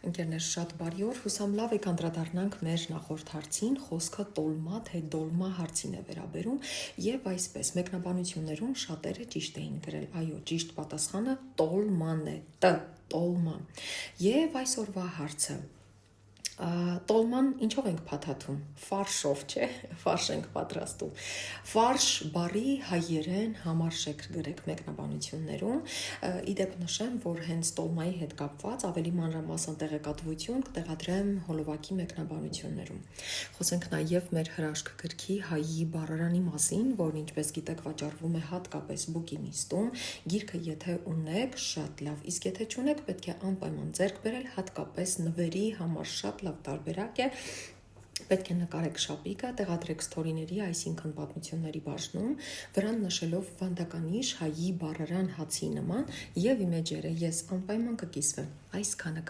Ընկերներ, շատ բարի օր, հուսամ լավ եք անդրադառնանք մեր նախորդ հարցին, խոսքը տոլմա թե դոլմա հարցին է վերաբերում եւ այսպես մեկնաբանություններում շատերը ճիշտ էին գրել, այո, ճիշտ պատասխանը տոլման է, տոլմա։ Եվ այսօրվա հարցը տոլման ինչով ենք փաթաթում, ֆարշով, չէ, ֆարշ ենք պատրաստում, ֆարշ բարի հայերեն համարժեք գրեք մեկնաբանություններում, իդեպ նշեմ, որ հենց տոլմայի հետ կապված ավելի մանրամասն տեղեկատվություն կտեղադրեմ հոլովակի մեկնաբանություններում։ Խոսենք նաև մեր հրաշք գրքի հայի բառարանի մասին, որն ինչպես գիտեք վաճառվում է հատկապես բուկինիստում, գիրքը եթե ունեք, շատ լավ, իսկ եթե չունեք, պետք է անպայման ձեռք բերել, հատկապես նվերի համար շատ լավ տարբերակ է, պետք է նկարեք շապիկը, տեղադրեք ստորիների, այսինքն պատմությունների բաժնում, վրան նշելով վանդականիշ հայի բառարան հացի նման եւ իմեջերը, ես անպայման կկիսվեմ, այսքանը